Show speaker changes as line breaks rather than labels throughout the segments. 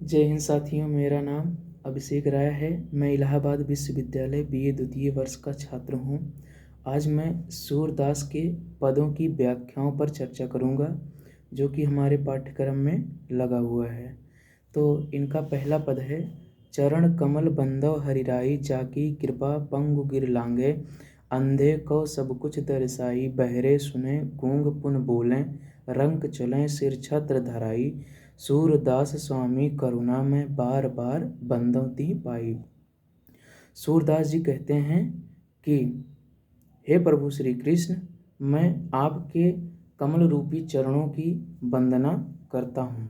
जय हिंद साथियों, मेरा नाम अभिषेक राय है। मैं इलाहाबाद विश्वविद्यालय बीए द्वितीय वर्ष का छात्र हूँ। आज मैं सूरदास के पदों की व्याख्याओं पर चर्चा करूँगा, जो कि हमारे पाठ्यक्रम में लगा हुआ है। तो इनका पहला पद है, चरण कमल बंदव हरिराई, जाकी कृपा पंगु गिर लांगे, अंधे को सब कुछ दरसाई, बहरे सुने गूंग पुन बोलें, रंक चलें सिर छत्र धराई, सूरदास स्वामी करुणा में बार बार बंदों ती पाई। सूरदास जी कहते हैं कि हे प्रभु श्री कृष्ण, मैं आपके कमल रूपी चरणों की वंदना करता हूँ।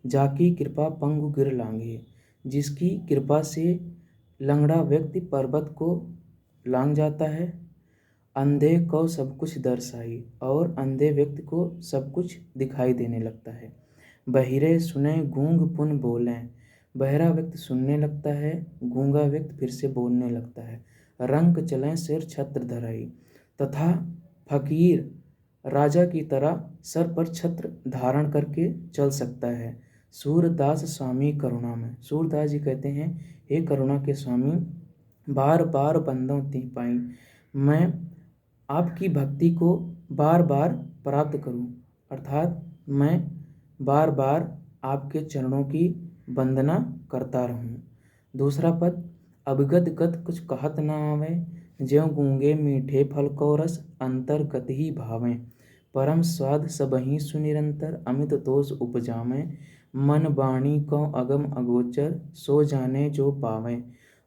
जाकी कृपा पंगु गिर लांघे, जिसकी कृपा से लंगड़ा व्यक्ति पर्वत को लांघ जाता है। अंधे को सब कुछ दर्शाई, और अंधे व्यक्ति को सब कुछ दिखाई देने लगता है। बहिरे सुने गूंग पुन बोलें, बहरा व्यक्ति सुनने लगता है, गूंगा व्यक्ति फिर से बोलने लगता है। रंक चलें सिर छत्र धराई, तथा फकीर राजा की तरह सर पर छत्र धारण करके चल सकता है। सूरदास स्वामी करुणा में, सूरदास जी कहते हैं, हे करुणा के स्वामी, बार बार बंदों ती पाई, मैं आपकी भक्ति को बार बार प्राप्त करूं, अर्थात मैं बार बार आपके चरणों की वंदना करता रहूं। दूसरा पद, अवगत गत कुछ कहत न आवे, ज्यों गूंगे मीठे फल को रस, अंतर्गत ही भावें, परम स्वाद सबही सुनिरंतर, अमित दोष उपजामें, मन वाणी को अगम अगोचर, सो जाने जो पावें,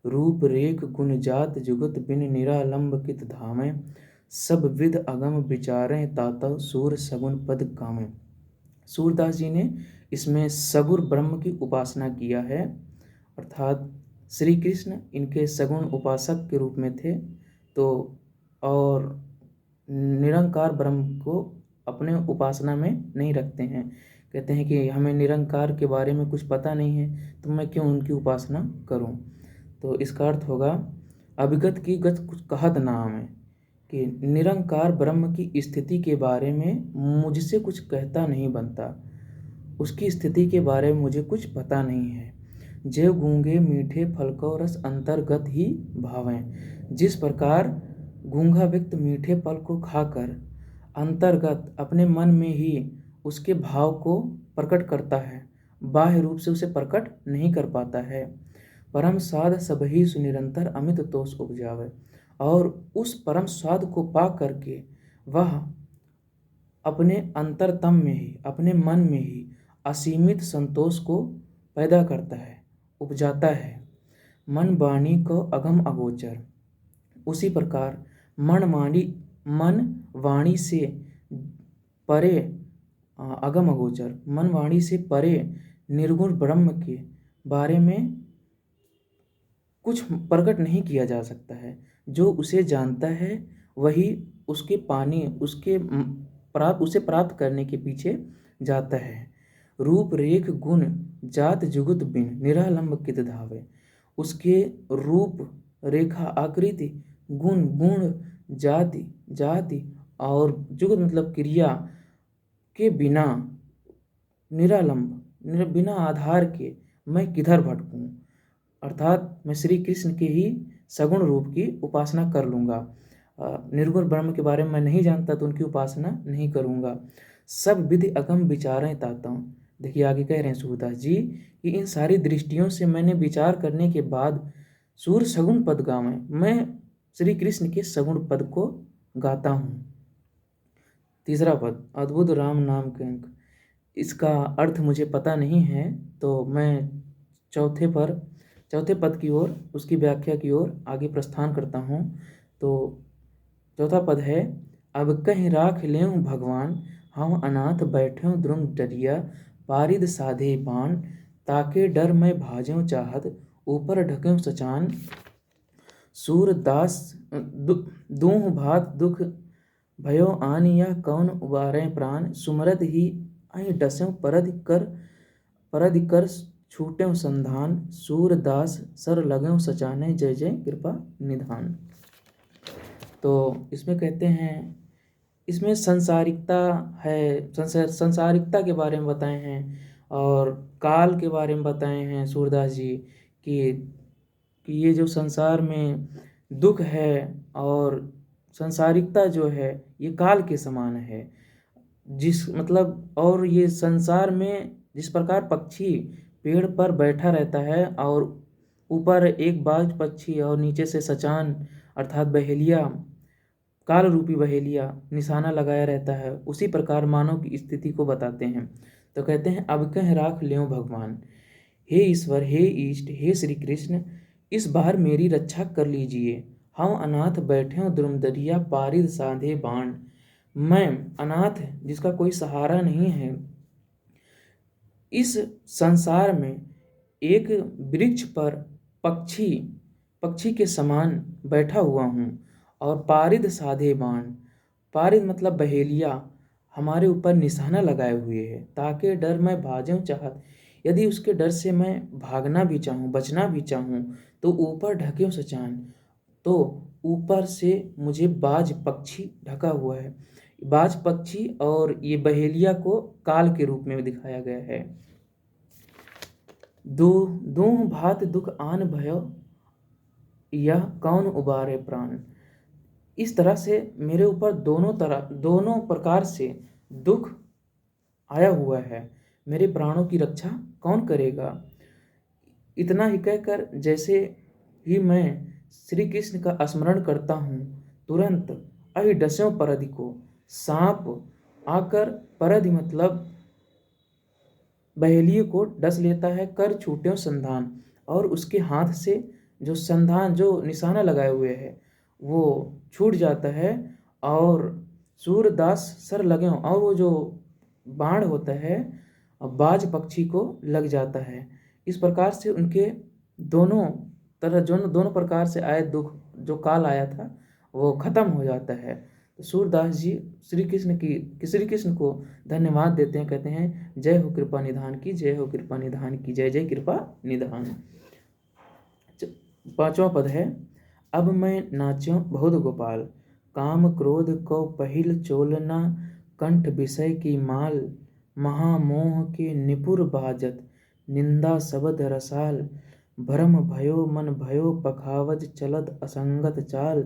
रूप रेख गुण जात जुगत बिन, निरालंब कित धामें, सब विध अगम विचारें, तातव सूर सगुन पद कामें। सूरदास जी ने इसमें सगुर ब्रह्म की उपासना किया है, अर्थात श्री कृष्ण इनके सगुण उपासक के रूप में थे, तो और निरंकार ब्रह्म को अपने उपासना में नहीं रखते हैं। कहते हैं कि हमें निरंकार के बारे में कुछ पता नहीं है, तो मैं क्यों उनकी उपासना करूं। तो इसका अर्थ होगा, अभिगत की गत कुछ कहत नाम है, कि निरंकार ब्रह्म की स्थिति के बारे में मुझसे कुछ कहता नहीं बनता, उसकी स्थिति के बारे में मुझे कुछ पता नहीं है। जेव गूंगे मीठे फल को रस, अंतर्गत ही भावें, जिस प्रकार गूंगा व्यक्ति मीठे फल को खाकर अंतर्गत अपने मन में ही उसके भाव को प्रकट करता है, बाह्य रूप से उसे प्रकट नहीं कर पाता है। परम स्वाद सबही सुनिरंतर, अमित तोष उपजावे, और उस परम स्वाद को पा करके वह अपने अंतरतम में ही, अपने मन में ही असीमित संतोष को पैदा करता है, उपजाता है। मन वाणी को अगम अगोचर, उसी प्रकार मन वाणी से परे, अगम अगोचर, मन वाणी से परे निर्गुण ब्रह्म के बारे में कुछ प्रकट नहीं किया जा सकता है। जो उसे जानता है वही उसके पाने, उसे प्राप्त करने के पीछे जाता है। रूप रेख गुण जात जुगत बिन, निरालंब कित धावे, उसके रूप रेखा आकृति गुण जाति और जुगत मतलब क्रिया के बिना, निरालंब बिना आधार के मैं किधर भटकूं, अर्थात मैं श्री कृष्ण के ही सगुण रूप की उपासना कर लूँगा। निर्गुण ब्रह्म के बारे में मैं नहीं जानता, तो उनकी उपासना नहीं करूँगा। सब विधि अगम विचारें ताता हूँ। देखिए आगे कह रहे हैं सूरदास जी कि इन सारी दृष्टियों से मैंने विचार करने के बाद सूर सगुण पद गावें, मैं श्री कृष्ण के सगुण पद को गाता हूँ। तीसरा पद, अद्भुत राम नाम के अंक, इसका अर्थ मुझे पता नहीं है, तो मैं चौथे पद की ओर, उसकी व्याख्या की ओर आगे प्रस्थान करता हूँ। तो चौथा पद है, अब कहीं राख लें भगवान, हम अनाथ बैठे द्रुम डरिया, पारिद साधे बाण, ताके डर मैं भाज्यों चाहत, ऊपर ढक्यों सचान, सूरदास दूह भात दुख भयो आन, या कौन उबारे प्राण, सुमरत ही अहि डस्यों परधि कर छूट्यों संधान, सूरदास सर लगें सचाने, जय जय कृपा निधान। तो इसमें कहते हैं, इसमें संसारिकता है, संसारिकता के बारे में बताए हैं, और काल के बारे में बताए हैं सूरदास जी कि ये जो संसार में दुख है और संसारिकता जो है ये काल के समान है। जिस मतलब और ये संसार में जिस प्रकार पक्षी पेड़ पर बैठा रहता है और ऊपर एक बाज पक्षी और नीचे से सचान अर्थात बहेलिया, काल रूपी बहेलिया निशाना लगाया रहता है, उसी प्रकार मानव की स्थिति को बताते हैं। तो कहते हैं अब कह राख ल्यों भगवान, हे ईश्वर, हे इष्ट, हे श्री कृष्ण, इस बार मेरी रक्षा कर लीजिए। हम अनाथ बैठे द्रुमदरिया पारिद साधे बाण। मैं अनाथ जिसका कोई सहारा नहीं है, इस संसार में एक वृक्ष पर पक्षी के समान बैठा हुआ हूँ और पारिद साधे बाण, पारिद मतलब बहेलिया हमारे ऊपर निशाना लगाए हुए है, ताकि डर मैं भाजूं चाहत, यदि उसके डर से मैं भागना भी चाहूँ, बचना भी चाहूँ, तो ऊपर ढक्यों सचान, तो ऊपर से मुझे बाज पक्षी ढका हुआ है। बाज पक्षी और ये बहेलिया को काल के रूप में दिखाया गया है। दो भात दुख आन भयो, यह कौन उबारे प्राण। इस तरह से मेरे ऊपर दोनों प्रकार से दुख आया हुआ है, मेरे प्राणों की रक्षा कौन करेगा। इतना ही कहकर जैसे ही मैं श्री कृष्ण का स्मरण करता हूँ, तुरंत अहि डस्यों परधि को सांप आकर, परधि मतलब बहेलिए को डस लेता है, कर छूट्यों संधान, और उसके हाथ से जो संधान जो निशाना लगाए हुए है वो छूट जाता है और सूरदास सर लगे, और वो जो बाण होता है बाज पक्षी को लग जाता है। इस प्रकार से उनके दोनों प्रकार से आए दुख जो काल आया था वो खत्म हो जाता है। तो सूरदास जी श्री कृष्ण को धन्यवाद देते हैं, कहते हैं जय हो कृपा निधान की, जय हो कृपा निधान की, जय जय कृपा निधान। पांचवा पद है, अब मैं नाच्यों बहुत गोपाल, काम क्रोध को पहिल चोलना, कंठ विषय की माल, महामोह के निपुर बाजत, निंदा शब्द रसाल, भरम भयो मन भयो पखावज, चलत असंगत चाल,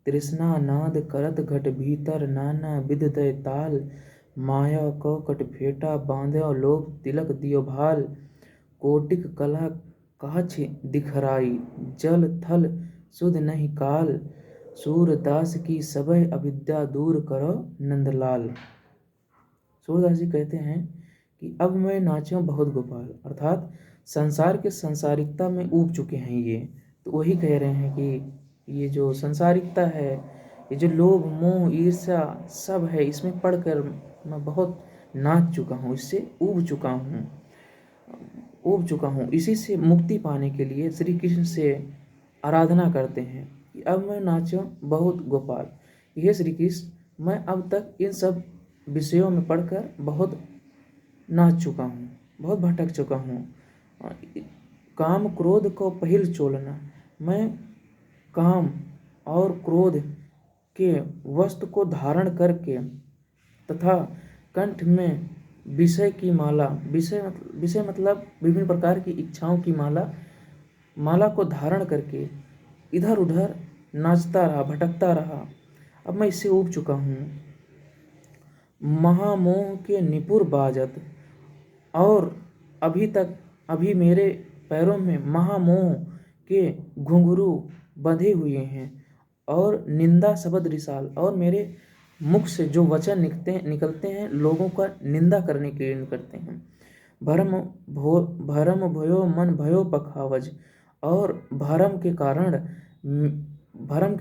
तृष्णा नाद करत घट भीतर, नाना विध दय ताल, माया को कट फेटा बांध्यो लोभ तिलक दियो भाल, कोटिक कला काछ दिखराई, जल थल सुध नहीं काल, सूरदास की सबह अविद्या दूर करो नंदलाल। सूरदास जी कहते हैं कि अब मैं नाच्यों बहुत गोपाल, अर्थात संसार के संसारिकता में ऊब चुके हैं ये। तो वही कह रहे हैं कि ये जो संसारिकता है, ये जो लोभ मोह ईर्ष्या सब है, इसमें पढ़कर मैं बहुत नाच चुका हूँ, इससे ऊब चुका हूँ। इसी से मुक्ति पाने के लिए श्री कृष्ण से आराधना करते हैं कि अब मैं नाच्यों बहुत गोपाल, ये श्री कृष्ण मैं अब तक इन सब विषयों में पढ़कर बहुत नाच चुका हूँ, बहुत भटक चुका हूँ। काम क्रोध को पहिल चोलना, मैं काम और क्रोध के वस्त्र को धारण करके तथा कंठ में विषय की माला, विषय मतलब विभिन्न प्रकार की इच्छाओं की माला को धारण करके इधर उधर नाचता रहा, भटकता रहा। अब मैं इससे ऊब चुका हूँ। महामोह के निपुर बाजत, और अभी मेरे पैरों में महामोह के घुंघरू बंधे हुए हैं, और निंदा शब्द रिसाल, और मेरे मुख से जो वचन निकलते हैं लोगों का निंदा करने के लिए निकलते हैं। भरम भयो मन भयो पखावज, और भरम के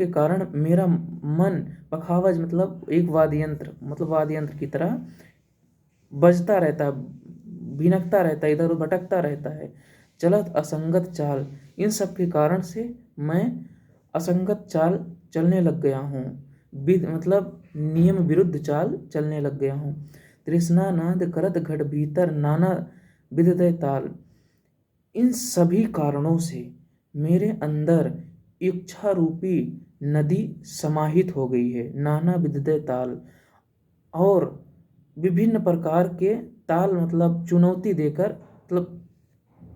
कारण मेरा मन पखावज मतलब एक वाद्ययंत्र की तरह बजता रहता है, भिनकता रहता है, इधर उधर भटकता रहता है। चलत असंगत चाल, इन सब के कारण से मैं असंगत चाल चलने लग गया हूँ, मतलब नियम विरुद्ध चाल चलने लग गया हूँ। तृष्णा नाद करत घट भीतर, नाना विधदय ताल, इन सभी कारणों से मेरे अंदर इच्छा रूपी नदी समाहित हो गई है, नाना विधदय ताल, और विभिन्न प्रकार के ताल मतलब चुनौती देकर मतलब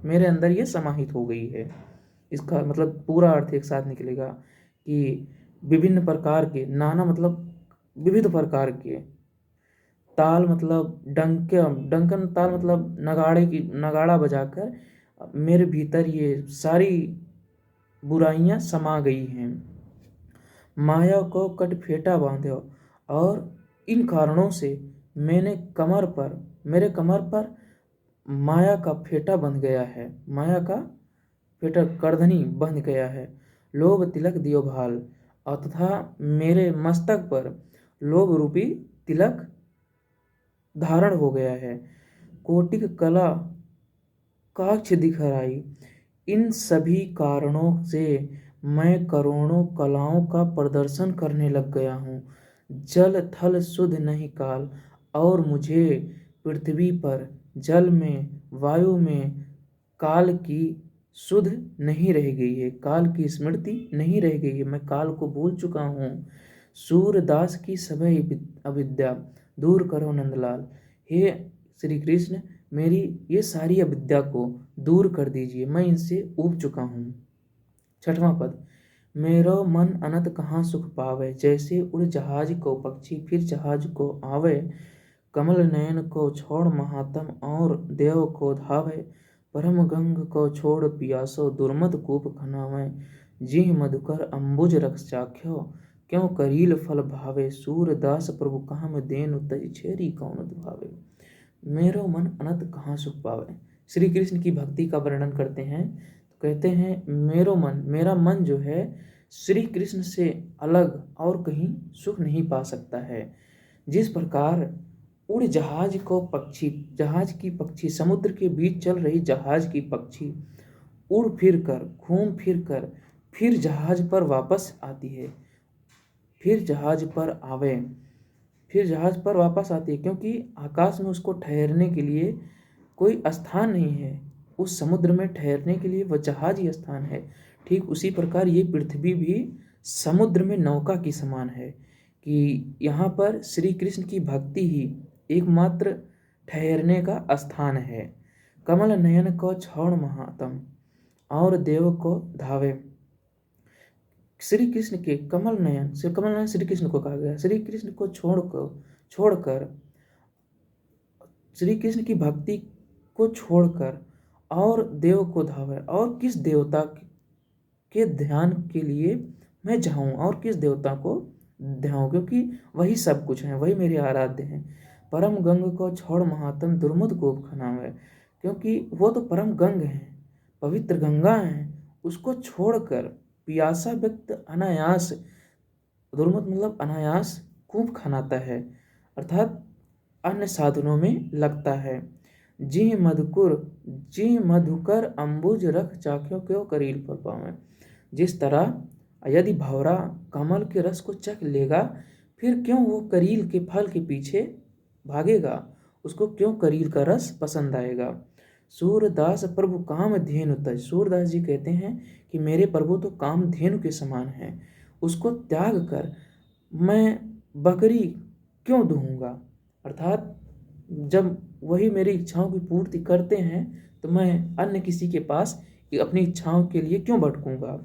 मेरे अंदर ये समाहित हो गई है। इसका मतलब पूरा अर्थ एक साथ निकलेगा कि विभिन्न प्रकार के, नाना मतलब विविध प्रकार के ताल, मतलब डंकन ताल मतलब नगाड़ा बजाकर मेरे भीतर ये सारी बुराइयां समा गई हैं। माया को कटफेटा बांधो, और इन कारणों से मेरे कमर पर माया का फेटा बंध गया है, माया का फेटा करधनी बंध गया है। लोभ तिलक दियो भाल, और तथा मेरे मस्तक पर लोभ रूपी तिलक धारण हो गया है। कोटिक कला काक्ष दिखराई, इन सभी कारणों से मैं करोड़ों कलाओं का प्रदर्शन करने लग गया हूँ। जल थल सुध नहीं काल, और मुझे पृथ्वी पर, जल में, वायु में काल की सुध नहीं रह गई है, काल की स्मृति नहीं रह गई है, मैं काल को भूल चुका हूँ। सूरदास की सभय अविद्या दूर करो नंदलाल, हे श्री कृष्ण मेरी ये सारी अविद्या को दूर कर दीजिए, मैं इनसे ऊब चुका हूँ। छठवां पद, मेरो मन अनंत कहाँ सुख पावे, जैसे उड़ जहाज को पक्षी फिर जहाज को आवे। कमल नयन को छोड़ महात्म और देव को धावे, परम गंग को छोड़ पियासो दुर्मद कूप खनावे। जिह मधुकर अंबुज रख चाख्यो, क्यों करील फल भावे। सूरदास प्रभु काम देनु तज छेरी कौन दुहावे। मेरो मन अनंत कहाँ सुख पावे, श्री कृष्ण की भक्ति का वर्णन करते हैं तो कहते हैं मेरा मन जो है श्री कृष्ण से अलग और कहीं सुख नहीं पा सकता है। जिस प्रकार उड़ जहाज की पक्षी समुद्र के बीच चल रही जहाज की पक्षी उड़ फिर कर, घूम फिर कर, फिर जहाज पर वापस आती है, फिर जहाज पर वापस आती है, क्योंकि आकाश में उसको ठहरने के लिए कोई स्थान नहीं है। उस समुद्र में ठहरने के लिए वह जहाज ही स्थान है। ठीक उसी प्रकार ये पृथ्वी भी समुद्र में नौका की समान है कि यहाँ पर श्री कृष्ण की भक्ति ही एकमात्र ठहरने का स्थान है। कमल नयन को छोड़ महात्म और देव को धावे। श्री कृष्ण के कमल नयन श्री कृष्ण को कहा गया। श्री कृष्ण को छोड़कर श्री कृष्ण की भक्ति को छोड़कर और देव को धावे, और किस देवता के ध्यान के लिए मैं जाऊं, और किस देवता को ध्याऊं, क्योंकि वही सब कुछ है, वही मेरे आराध्य हैं। परम गंग को छोड़ महात्म दुर्मद को खनावे, क्योंकि वो तो परम गंग है, पवित्र गंगा है, उसको छोड़कर पियासा व्यक्त अनायास, दुर्मद मतलब अनायास कूप खनाता है, अर्थात अन्य साधनों में लगता है। जी मधुकर अंबुज रख चाख्यो, क्यों करील फल पावे। जिस तरह यदि भौरा कमल के रस को चख लेगा, फिर क्यों वो करील के फल के पीछे भागेगा, उसको क्यों करील का रस पसंद आएगा। सूरदास प्रभु काम धेनु तज, सूरदास जी कहते हैं कि मेरे प्रभु तो काम धेनु के समान है, उसको त्याग कर मैं बकरी क्यों दूंगा, अर्थात जब वही मेरी इच्छाओं की पूर्ति करते हैं तो मैं अन्य किसी के पास अपनी इच्छाओं के लिए क्यों भटकूंगा।